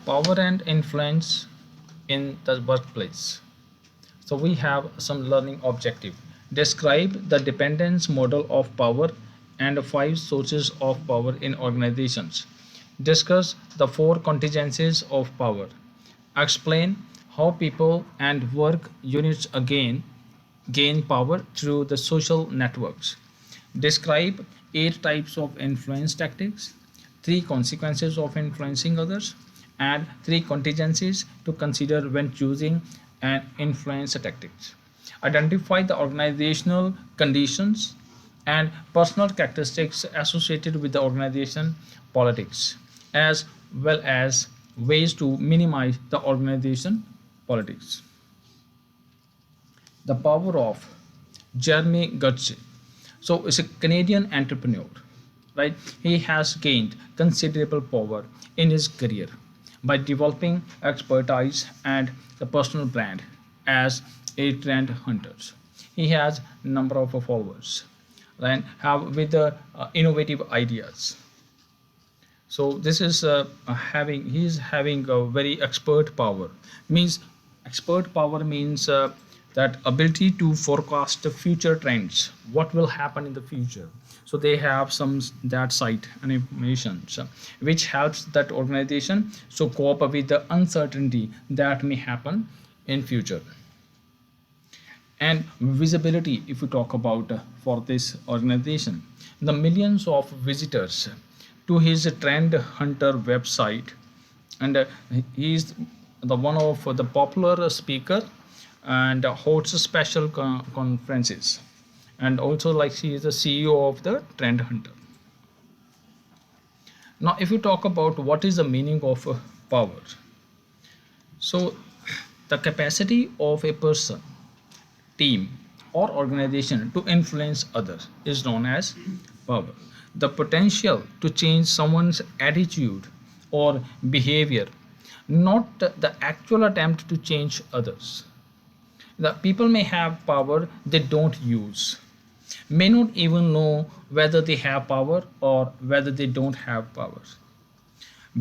Power and influence in the workplace. So we have some learning objective. Describe the dependence model of power and five sources of power in organizations. Discuss the four contingencies of power. Explain how people and work units again gain power through the social networks. Describe eight types of influence tactics, three consequences of influencing others, and three contingencies to consider when choosing an influence tactics. Identify the organizational conditions and personal characteristics associated with the organization politics, as well as ways to minimize the organization politics. The power of Jeremy Gutsche. So it's a Canadian entrepreneur, right? He has gained considerable power in his career by developing expertise and the personal brand as a trend hunter. He has a number of followers and have with the innovative ideas. So this is having he is having a very expert power. Means expert power means that ability to forecast the future trends, what will happen in the future. So they have some that site and information which helps that organization so cope with the uncertainty that may happen in future. And visibility, if we talk about for this organization, the millions of visitors to his trend hunter website, and he is the one of the popular speaker and hosts special conferences, and also like he is the CEO of the trend hunter. Now if you talk about what is the meaning of power, so the capacity of a person, team, or organization to influence others is known as power. The potential to change someone's attitude or behavior, not the actual attempt to change others. The people may have power they don't use, may not even know whether they have power or whether they don't have power.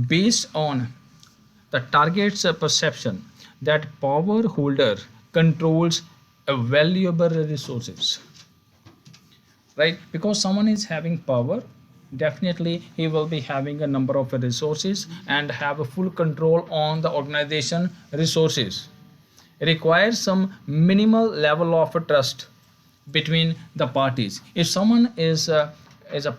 Based on the target's perception that power holder controls a valuable resources, right? Because someone is having power, definitely he will be having a number of resources and have a full control on the organization resources. Requires some minimal level of trust between the parties. If someone is a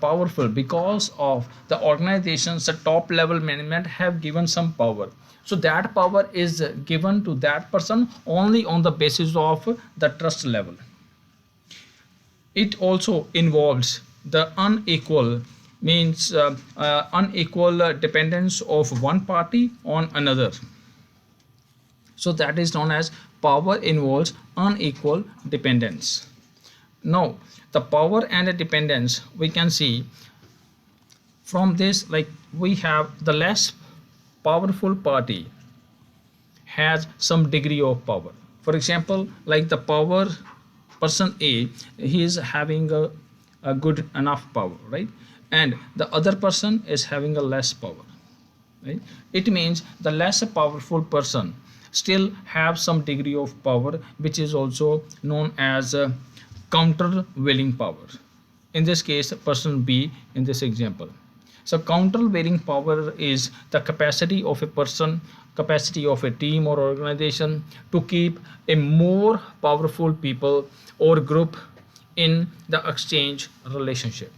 powerful because of the organization's top level management have given some power, so that power is given to that person only on the basis of the trust level. It also involves the unequal, means unequal dependence of one party on another. So that is known as power involves unequal dependence. Now the power and the dependence we can see from this, like we have the less powerful party has some degree of power. For example, like the power person A, he is having a good enough power, right? And the other person is having a less power, right? It means the less powerful person still have some degree of power, which is also known as countervailing power. In this case, person B in this example. So countervailing power is the capacity of a person, capacity of a team or organization to keep a more powerful people or group in the exchange relationship.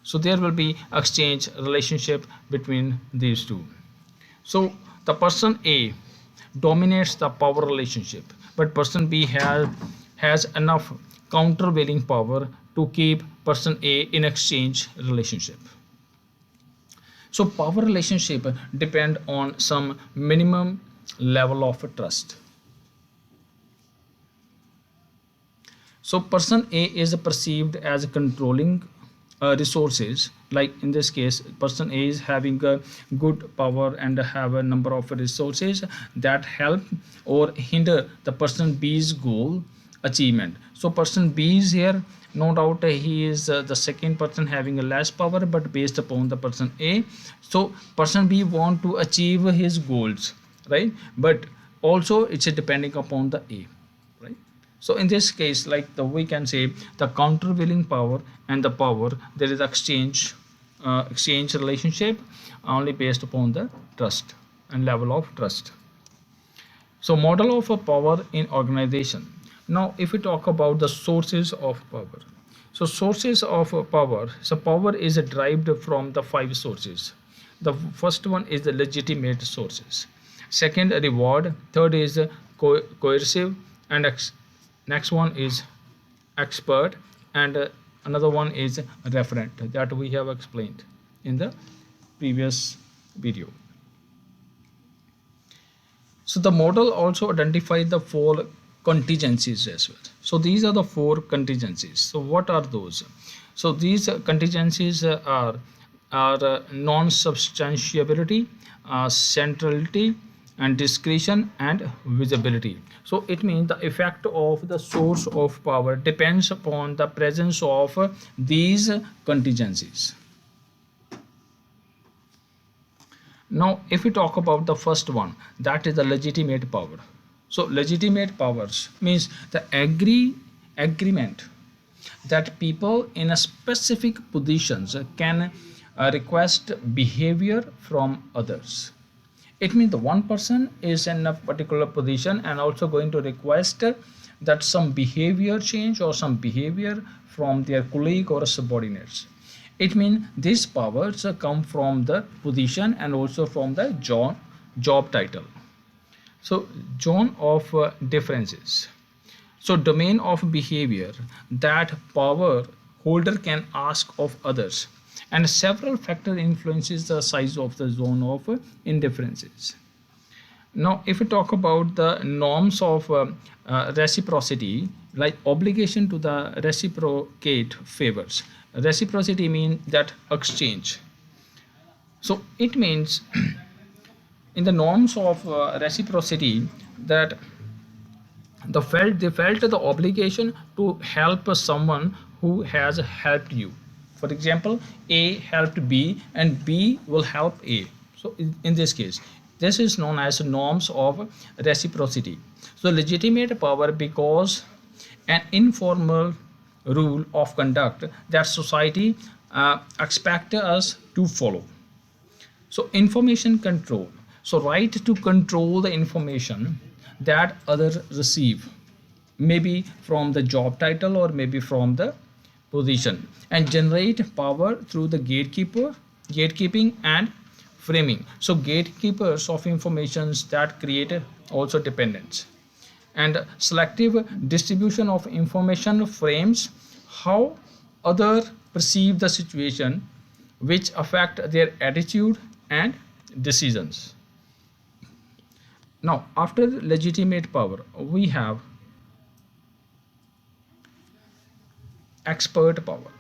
So there will be exchange relationship between these two. So the person A dominates the power relationship, but person B has enough countervailing power to keep person A in exchange relationship. So power relationship depend on some minimum level of trust. So person A is perceived as controlling resources, like in this case person A is having a good power and have a number of resources that help or hinder the person B's goal achievement. So person B is here, no doubt he is the second person having a less power, but based upon the person A. So person B want to achieve his goals, right? But also it's depending upon the A, right? So in this case, like we can say the countervailing power and the power, there is exchange relationship only based upon the trust and level of trust. So model of a power in organization. Now if we talk about the sources of power, so sources of power, so power is derived from the five sources. The first one is the legitimate sources, second reward, third is coercive, and next one is expert, and another one is referent that we have explained in the previous video. So the model also identifies the four contingencies as well. So these are the four contingencies. So what are those? So these contingencies are non-substantiability, centrality, and discretion and visibility. So it means the effect of the source of power depends upon the presence of these contingencies. Now if we talk about the first one, that is the legitimate power. So legitimate powers means the agreement that people in a specific positions can request behavior from others. It means the one person is in a particular position and also going to request that some behavior change or some behavior from their colleague or subordinates. It means these powers come from the position and also from the job title. So zone of differences. So domain of behavior that power holder can ask of others, and several factors influences the size of the zone of indifferences. Now if we talk about the norms of reciprocity, like obligation to the reciprocate favors. Reciprocity means that exchange. So it means in the norms of reciprocity that they felt the obligation to help someone who has helped you. For example, A helped B and B will help A. So in this case, this is known as norms of reciprocity. So legitimate power because an informal rule of conduct that society expect us to follow. So information control, so right to control the information that others receive, maybe from the job title or maybe from the position, and generate power through the gatekeeping and framing. So gatekeepers of informations that create also dependence, and selective distribution of information frames how other perceive the situation, which affect their attitude and decisions. Now after legitimate power we have expert power.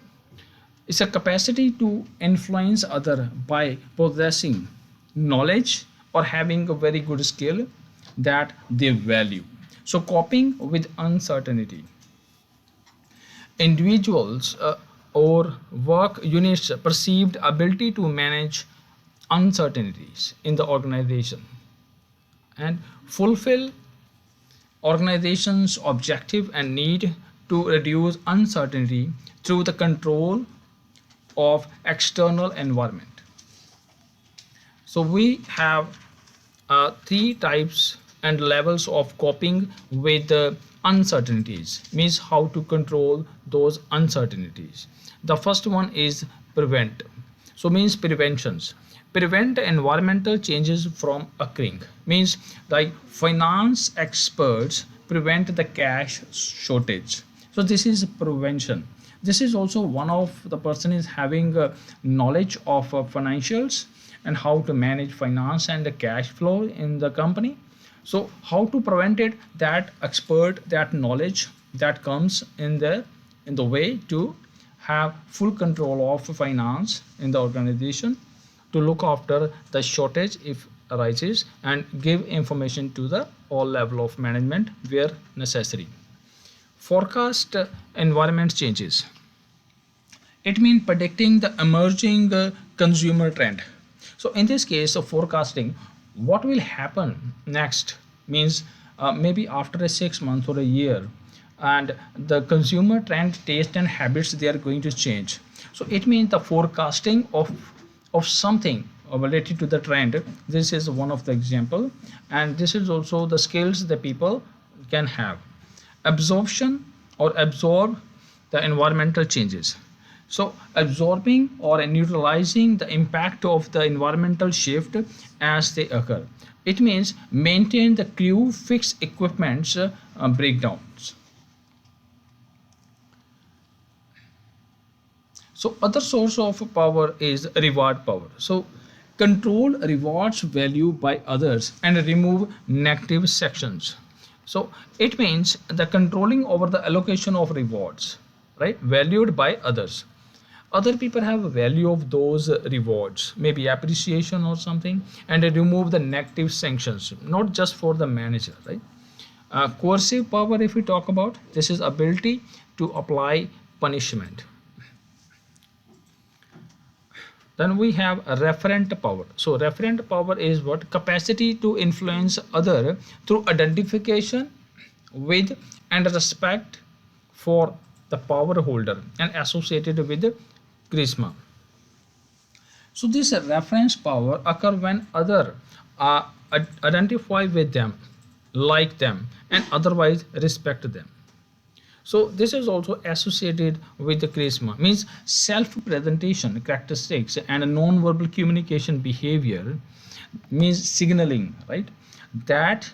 It's a capacity to influence other by possessing knowledge or having a very good skill that they value. So coping with uncertainty. Individuals or work units perceived ability to manage uncertainties in the organization and fulfill organization's objective and need to reduce uncertainty through the control of external environment. So we have three types and levels of coping with uncertainties, means how to control those uncertainties. The first one is prevent. So means preventions. Prevent environmental changes from occurring, means like finance experts prevent the cash shortage. So this is prevention. This is also one of the person is having knowledge of financials and how to manage finance and the cash flow in the company. So how to prevent it, that expert, that knowledge that comes in the way to have full control of finance in the organization, to look after the shortage if arises and give information to the all level of management where necessary. Forecast environment changes. It means predicting the emerging consumer trend. So in this case of forecasting, what will happen next means maybe after a 6 month or a year, and the consumer trend, taste and habits, they are going to change. So it means the forecasting of something related to the trend. This is one of the example, and this is also the skills that people can have. Absorption or absorb the environmental changes. So absorbing or neutralizing the impact of the environmental shift as they occur. It means maintain the crew, fix equipment's breakdowns. So other source of power is reward power. So control rewards value by others and remove negative sections. So it means the controlling over the allocation of rewards, right, valued by others. Other people have a value of those rewards, maybe appreciation or something, and they remove the negative sanctions, not just for the manager, right? Coercive power, if we talk about, this is ability to apply punishment. Then we have a referent power. So referent power is what? Capacity to influence other through identification with and respect for the power holder and associated with charisma. So this reference power occur when other identify with them, like them, and otherwise respect them. So this is also associated with the charisma, means self-presentation characteristics and a non-verbal communication behavior, means signaling, right, that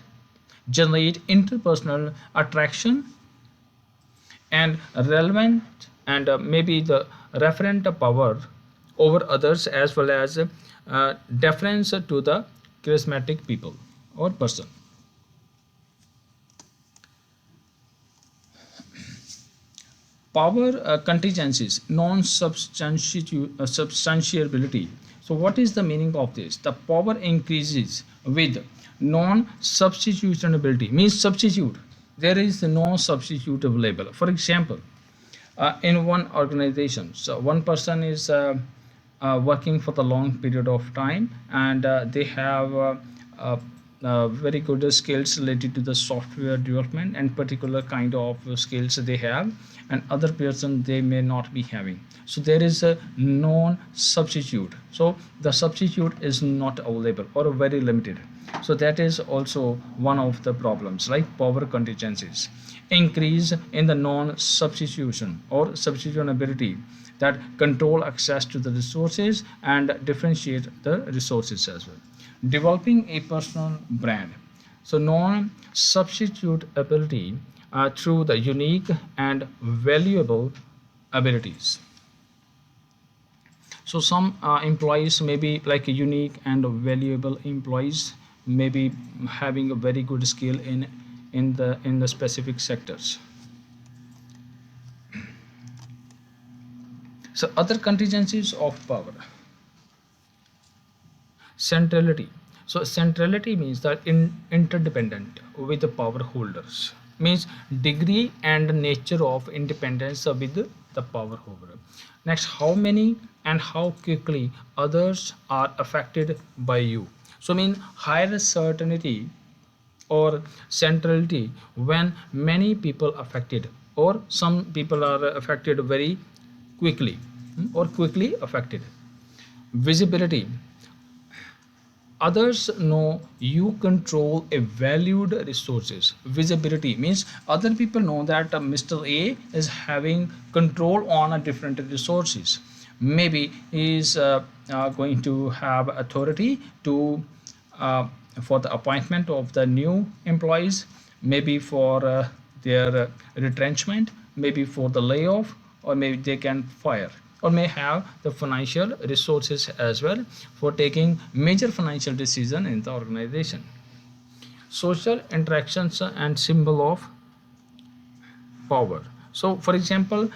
generate interpersonal attraction and relevant, and maybe the referent power over others, as well as deference to the charismatic people or person. Power contingencies, non-substantiability. So what is the meaning of this? The power increases with non-substitutability, means substitute. There is no substitute available. For example, in one organization, so one person is working for the long period of time, and they have very good skills related to the software development and particular kind of skills they have, and other person they may not be having. So there is a non substitute, so the substitute is not available or very limited. So that is also one of the problems, like power contingencies. Increase in the non substitution or substitutability, that control access to the resources and differentiate the resources as well. Developing a personal brand. So non substitutability through the unique and valuable abilities. So some employees may be like a unique and valuable employees, may be having a very good skill in the specific sectors. So other contingencies of power. Centrality. So centrality means that interdependent with the power holders, means degree and nature of independence with the power holder. Next, how many and how quickly others are affected by you. So mean higher certainty or centrality when many people affected, or some people are affected very quickly, or quickly affected. Visibility. Others know you control a valued resources. Visibility means other people know that Mr. A is having control on a different resources. Maybe he is going to have authority to for the appointment of the new employees, maybe for their retrenchment, maybe for the layoff, or maybe they can fire, or may have the financial resources as well for taking major financial decision in the organization. Social interactions and symbol of power. So for example,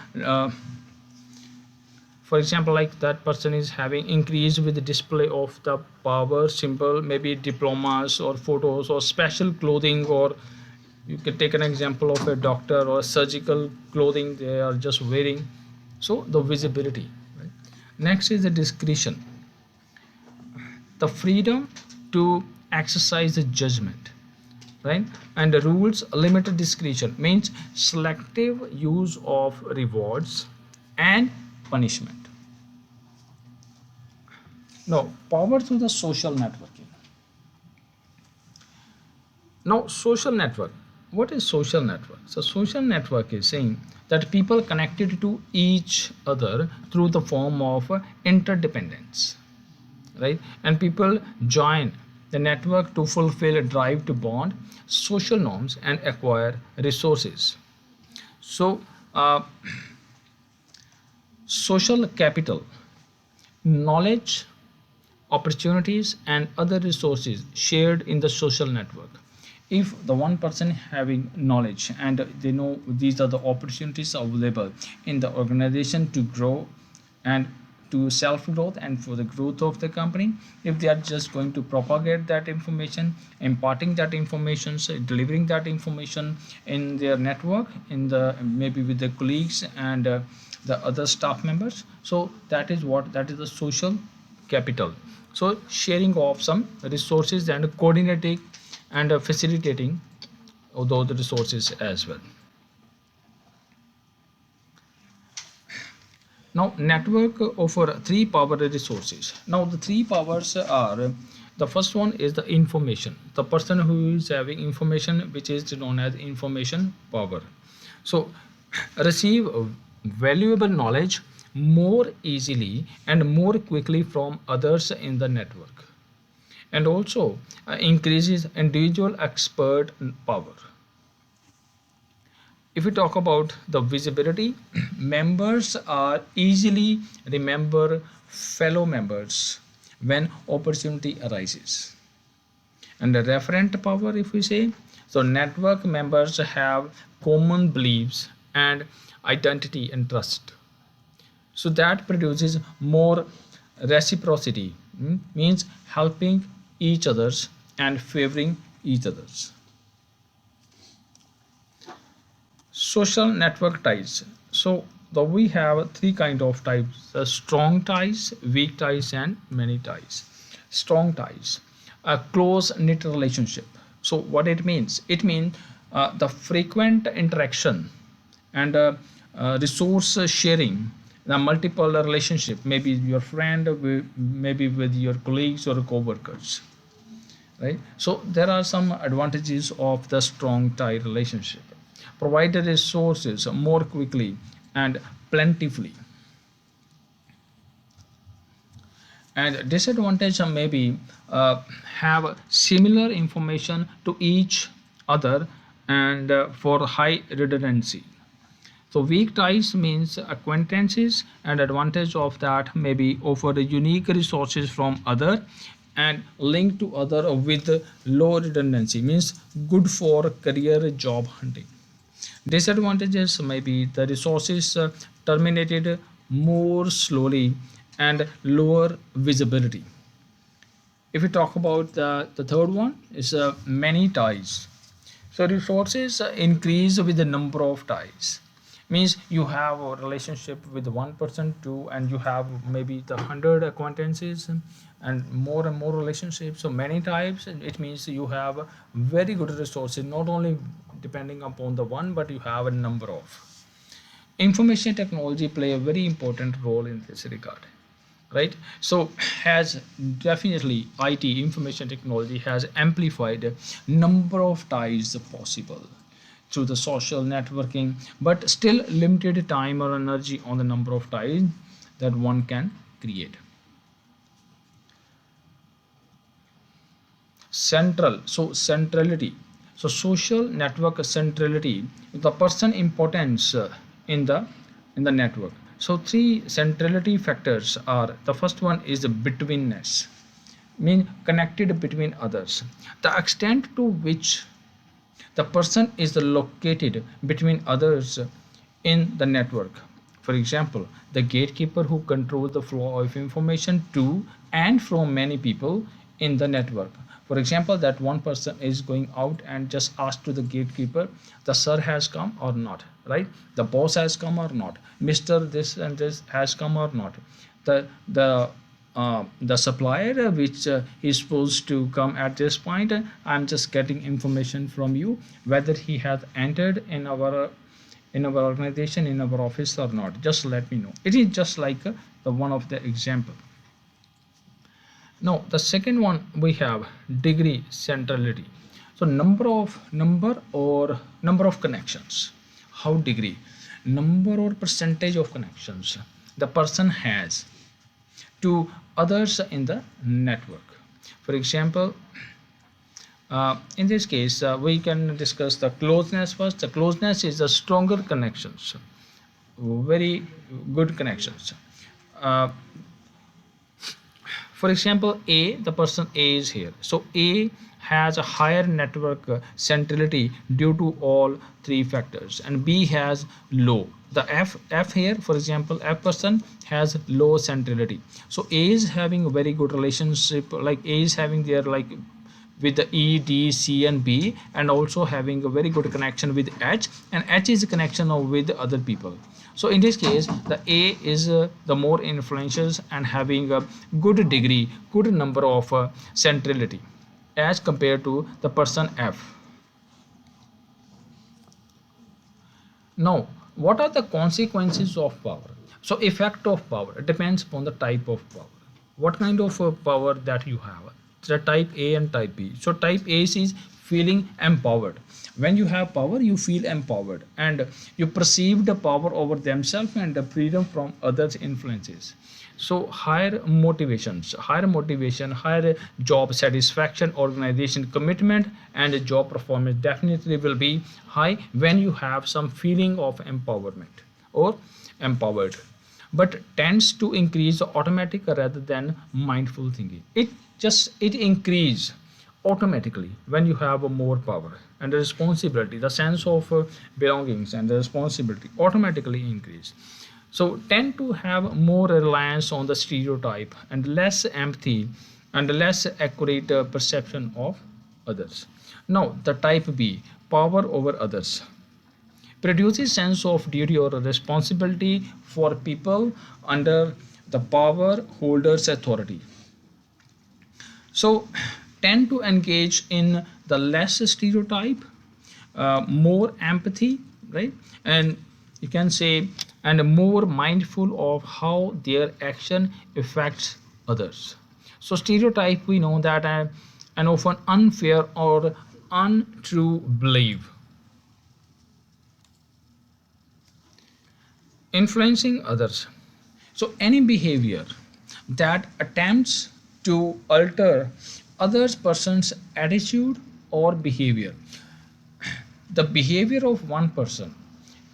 like that person is having increase with the display of the power symbol, maybe diplomas or photos or special clothing or You can take an example of a doctor or surgical clothing they are just wearing. So the visibility, right? Next is the discretion, the freedom to exercise the judgment, right? And the rules limited discretion means selective use of rewards and punishment. Now power through the social networking. Now social network, what is social network? So social network is saying that people connected to each other through the form of interdependence, right? And people join the network to fulfill a drive to bond social norms and acquire resources. So social capital, knowledge, opportunities and other resources shared in the social network. If the one person having knowledge and they know these are the opportunities available in the organization to grow and to self growth and for the growth of the company, if they are just going to propagate that information, imparting that information, so delivering that information in their network, in the maybe with their colleagues and the other staff members, so that is what, that is the social capital. So sharing of some resources and coordinating and facilitating those resources as well. Now network offer three power resources. Now the three powers are, the first one is the information, the person who is having information, which is known as information power. So receive valuable knowledge more easily and more quickly from others in the network, and also increases individual expert power. If we talk about the visibility, members are easily remember fellow members when opportunity arises. And the referent power, if we say, so network members have common beliefs and identity and trust. So that produces more reciprocity, means helping each others and favoring each others. Social network ties. So the we have three kind of types: strong ties, weak ties and many ties. Strong ties, a close knit relationship. So what it means, it means the frequent interaction and resource sharing, the multiple relationship, maybe your friend, maybe with your colleagues or co-workers, right? So there are some advantages of the strong tie relationship: provide the resources more quickly and plentifully. And disadvantage maybe have similar information to each other and for high redundancy. So weak ties means acquaintances, and advantage of that may be offer unique resources from other and link to other with low redundancy, means good for career job hunting. Disadvantages may be the resources terminated more slowly and lower visibility. If we talk about the third one is many ties. So resources increase with the number of ties, means you have a relationship with one person too and you have maybe the 100 acquaintances and more relationships, so many types, and it means you have very good resources, not only depending upon the one but you have a number of. Information technology play a very important role in this regard, right? So has definitely IT, information technology, has amplified number of ties possible through the social networking, but still limited time or energy on the number of ties that one can create. Centrality, so social network centrality, the person importance in the network. So three centrality factors are, the first one is the betweenness, mean connected between others, the extent to which the person is located between others in the network. For example, the gatekeeper who controls the flow of information to and from many people in the network. For example, that one person is going out and just asked to the gatekeeper, the sir has come or not, right? The boss has come or not, Mr. This and this has come or not. The supplier which is supposed to come at this point, I'm just getting information from you whether he has entered in our organization, in our office or not. Just let me know. It is just like the one of the example. Now the second one we have degree centrality. So number of connections. How degree? Number or percentage of connections the person has to others in the network. For example, in this case, we can discuss the closeness first. The closeness is the stronger connections, very good connections. Uh, for example, the person A is here. So A has a higher network centrality due to all three factors, and B has low. The F here, for example, F person has low centrality. So A is having a very good relationship, like A is having their like with the E, D, C and B, and also having a very good connection with H, and H is a connection of with other people. So in this case, the A is the more influential and having a good degree, good number of centrality as compared to the person F. Now, what are the consequences of power? So effect of power depends upon the type of power. What kind of power that you have? The type A and type B. So type A is feeling empowered. When you have power, you feel empowered and you perceive the power over themselves and the freedom from others' influences. So higher motivations, higher job satisfaction, organization commitment, and job performance definitely will be high when you have some feeling of empowerment or empowered, but tends to increase automatic rather than mindful thinking. It increase automatically when you have a more power, and the responsibility, the sense of belongings and the responsibility automatically increase. So tend to have more reliance on the stereotype and less empathy and less accurate perception of others. Now the type B, power over others, produces sense of duty or responsibility for people under the power holder's authority. So tend to engage in the less stereotype, more empathy, right? And you can say, and more mindful of how their action affects others. So stereotype, we know that an often unfair or untrue belief. Influencing others. So any behavior that attempts to alter others person's attitude or behavior. The behavior of one person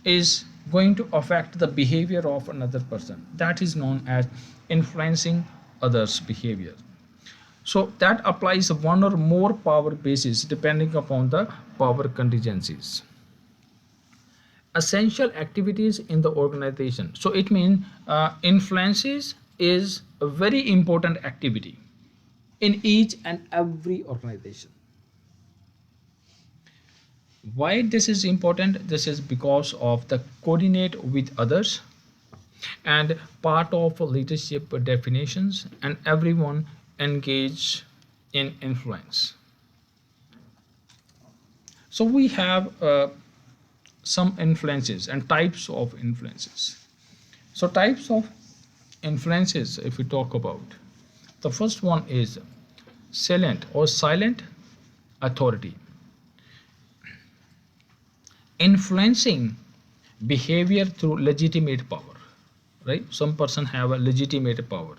is going to affect the behavior of another person. That is known as influencing others behavior. So that applies one or more power bases depending upon the power contingencies. Essential activities in the organization. So it means influences is a very important activity in each and every organization. Why this is important? This is because of the coordinate with others and part of leadership definitions, and everyone engage in influence. So we have some influences and types of influences. So types of influences, if we talk about, the first one is silent or silent authority, influencing behavior through legitimate power, right? Some person have a legitimate power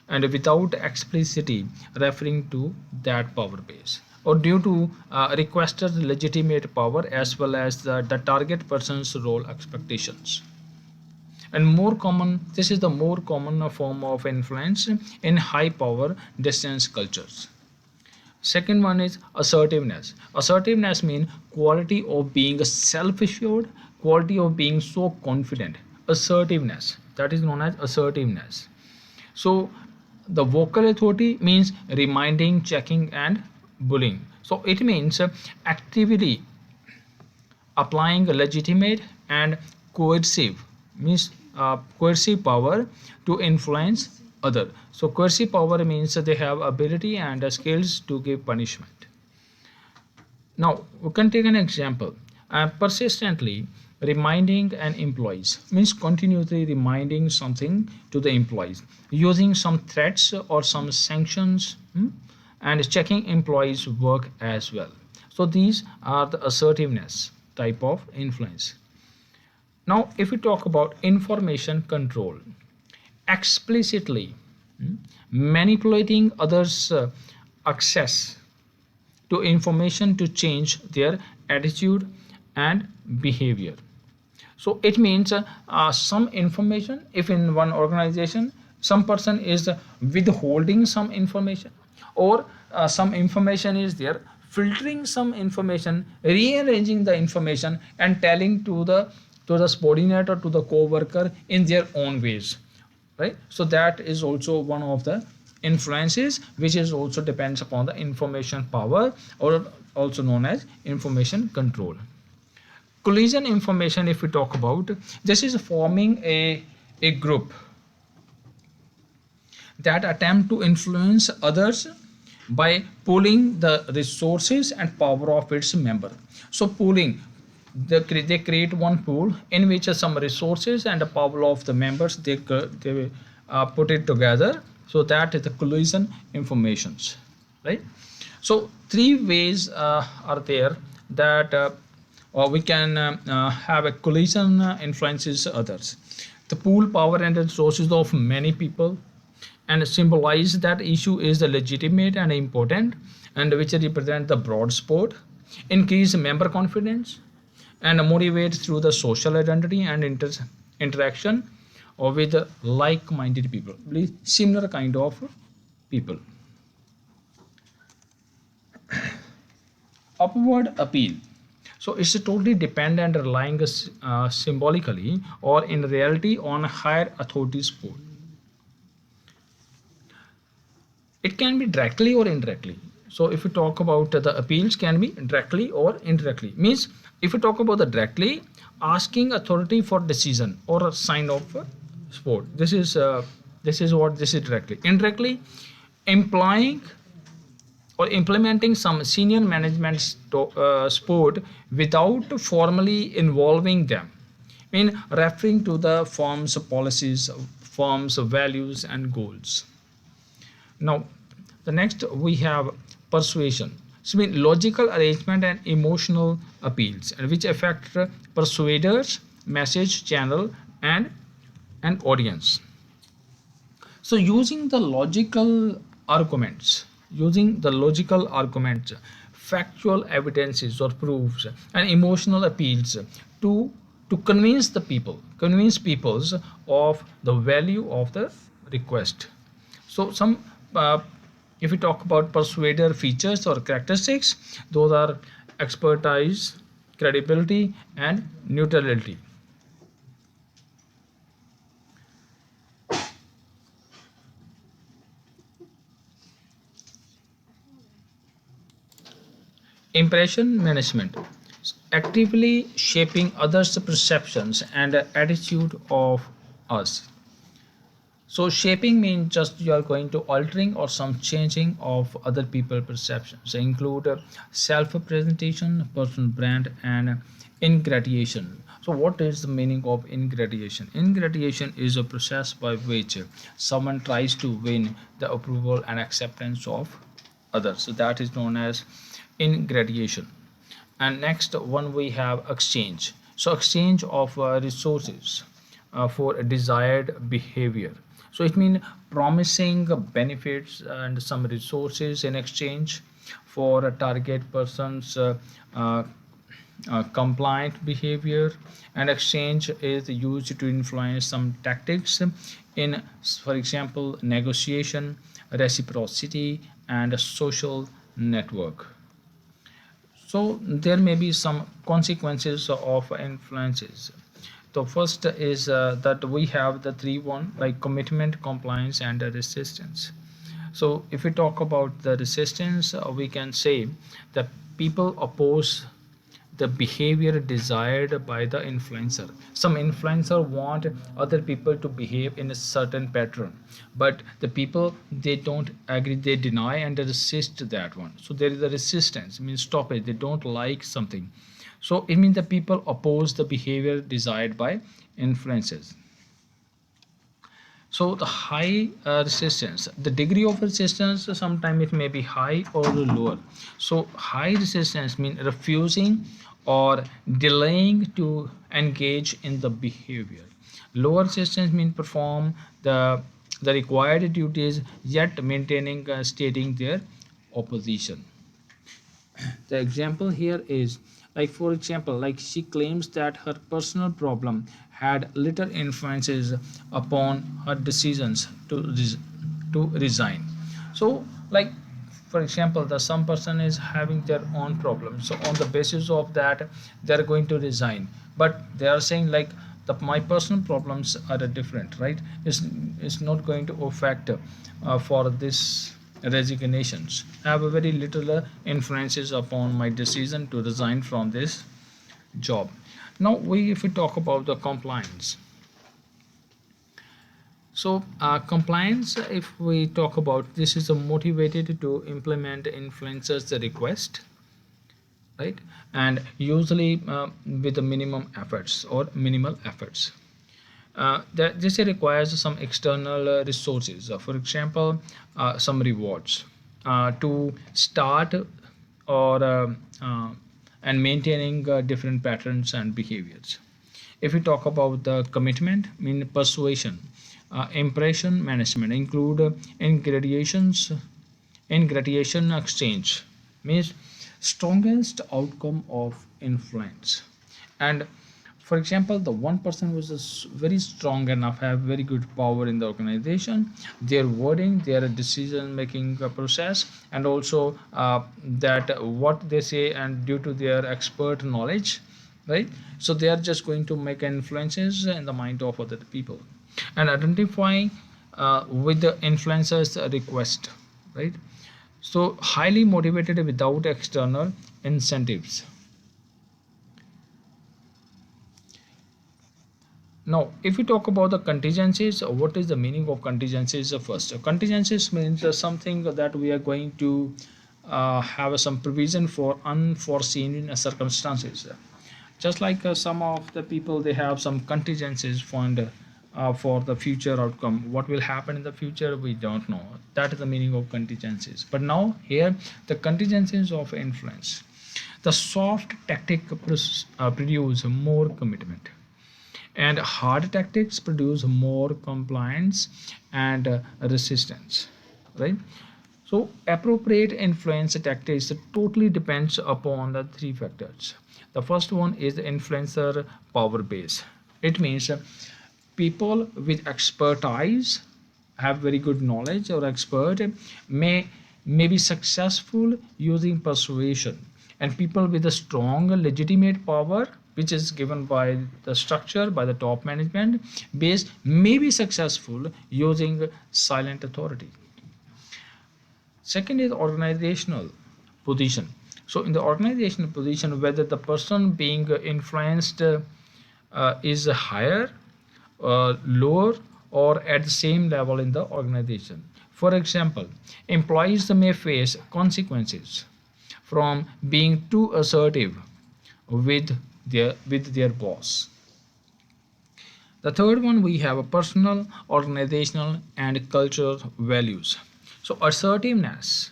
and without explicitly referring to that power base, or due to requested legitimate power as well as the target person's role expectations. And more common, this is the more common form of influence in high power distance cultures. Second one is assertiveness. Assertiveness means quality of being self-assured, quality of being so confident. Assertiveness, that is known as assertiveness. So The vocal authority means reminding, checking, and bullying. So it means actively applying legitimate and coercive means coercive power to influence other. So coercive power means they have ability and skills to give punishment. Now we can take an example. Persistently reminding an employees means continuously reminding something to the employees using some threats or some sanctions, and checking employees work as well. So these are the assertiveness type of influence. Now if we talk about information control, explicitly manipulating others access to information to change their attitude and behavior. So it means some information, if in one organization some person is withholding some information, or some information is there, filtering some information, rearranging the information and telling to the subordinate or to the co-worker in their own ways, right? So that is also one of the influences which is also depends upon the information power, or also known as information control. Collision information, if we talk about, this is forming a group that attempt to influence others by pooling the resources and power of its member. So pooling, they create one pool in which some resources and the power of the members they put it together. So that is the collision informations, right? So three ways are there that or we can have a collision influences others. The pool power and resources of many people and symbolize that issue is the legitimate and important, and which represent the broad support, increase member confidence, and motivate through the social identity and interaction or with like-minded people, similar kind of people. Upward appeal, so it's totally dependent relying symbolically or in reality on higher authority support. It can be directly or indirectly. So if we talk about the appeals can be directly or indirectly, means if we talk about the directly, asking authority for decision or a sign of support, this is what this is directly. Indirectly, implying or implementing some senior management support without formally involving them, in referring to the firm's policies, firm's values and goals. Now the next we have persuasion. So mean logical arrangement and emotional appeals, and which affect persuaders, message channel, and audience. So using the logical arguments, factual evidences or proofs, and emotional appeals to convince peoples of the value of the request. So some if we talk about persuader features or characteristics, those are expertise, credibility, and neutrality. Impression management, actively shaping others' perceptions and attitude of us. So shaping means just you are going to altering or some changing of other people perceptions. They include self-presentation, personal brand, and ingratitude. So what is the meaning of ingratitude? Ingratitude is a process by which someone tries to win the approval and acceptance of others. So that is known as ingratitude. And next one we have exchange. So exchange of resources for a desired behavior. So it means promising benefits and some resources in exchange for a target person's uh, compliant behavior. And exchange is used to influence some tactics in, for example, negotiation, reciprocity, and a social network. So there may be some consequences of influences. The first is that we have the three one like commitment, compliance, and resistance. So if we talk about the resistance, we can say that people oppose the behavior desired by the influencer. Some influencer want other people to behave in a certain pattern, but the people, they don't agree, they deny and they resist that one. So there is a resistance, means stop it, they don't like something. So it means the people oppose the behavior desired by influences. So the high resistance, the degree of resistance, sometimes it may be high or lower. So high resistance means refusing or delaying to engage in the behavior. Lower resistance means perform the required duties yet maintaining stating their opposition. The example here is, like for example, like she claims that her personal problem had little influences upon her decisions to resign. So like for example, the some person is having their own problems, so on the basis of that they are going to resign, but they are saying like my personal problems are different, right? It's not going to affect for this resignations have a very little influences upon my decision to resign from this job. Now we if we talk about the compliance. So compliance, if we talk about, this is a motivated to implement influencers the request, right? And usually with the minimum efforts or minimal efforts. That this requires some external resources, for example some rewards to start or and maintaining different patterns and behaviors. If we talk about the commitment, mean persuasion, impression management include ingratitude exchange, means strongest outcome of influence. And for example, the one person who is very strong enough, have very good power in the organization, their wording, their decision making process, and also that what they say, and due to their expert knowledge, right? So they are just going to make influences in the mind of other people. And identifying with the influencers request, right? So highly motivated without external incentives. Now, if we talk about the contingencies, what is the meaning of contingencies? First, contingencies means something that we are going to have some provision for unforeseen circumstances. Just like some of the people, they have some contingencies fund for the future outcome. What will happen in the future, we don't know. That is the meaning of contingencies. But now here, the contingencies of influence. The soft tactic produce more commitment, and hard tactics produce more compliance and resistance, right? So appropriate influence tactics totally depends upon the three factors. The first one is the influencer power base. It means people with expertise, have very good knowledge or expert, may be successful using persuasion, and people with a strong legitimate power which is given by the structure, by the top management base, may be successful using silent authority. Second is organizational position. So in the organizational position, whether the person being influenced is higher, lower, or at the same level in the organization. For example, employees may face consequences from being too assertive with their boss. The third one, we have a personal, organizational, and cultural values. So assertiveness,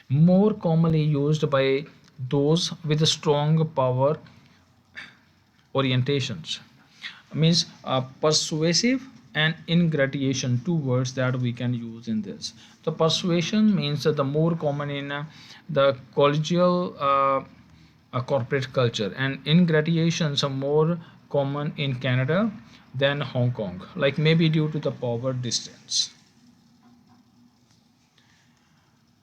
more commonly used by those with a strong power orientations, means persuasive and ingratitude, two words that we can use in this. The persuasion means the more common in the collegial corporate culture, and ingratitude are more common in Canada than Hong Kong, like maybe due to the power distance.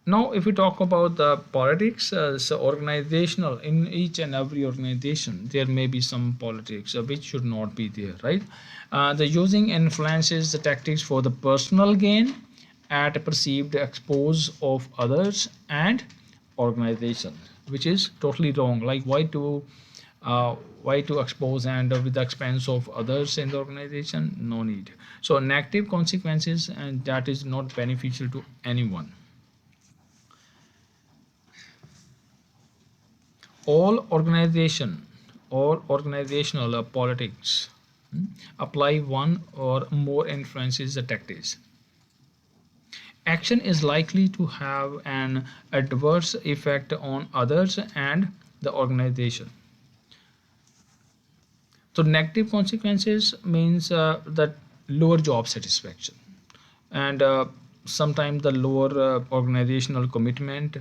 Now if we talk about the politics, so organizational, in each and every organization there may be some politics which should not be there, right? The using influences the tactics for the personal gain at perceived expose of others and organization, which is totally wrong. Like uh, why to expose and with the expense of others in the organization? No need. So negative consequences, and that is not beneficial to anyone. All organization or organizational politics apply one or more influences the tactics. Action is likely to have an adverse effect on others and the organization. So negative consequences means that lower job satisfaction, and sometimes the lower organizational commitment,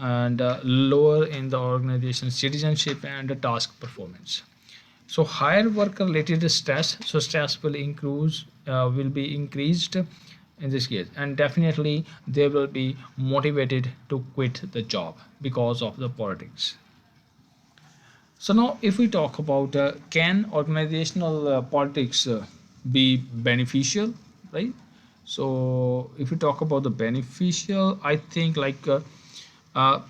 and lower in the organization citizenship and the task performance. So higher work related stress, so stress will be increased in this case, and definitely they will be motivated to quit the job because of the politics. So now if we talk about can organizational politics be beneficial, right? So if we talk about the beneficial, I think uh,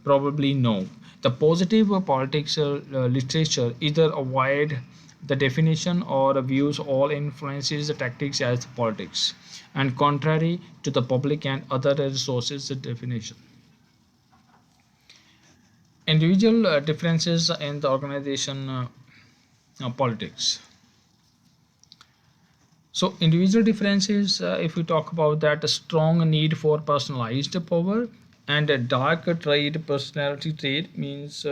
probably no. The positive politics literature either avoid the definition or views all influences the tactics as politics, and contrary to the public and other resources the definition. Individual differences in the organization politics. So individual differences, if we talk about that, a strong need for personalized power and a dark trait, personality trait means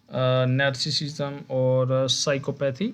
narcissism or psychopathy.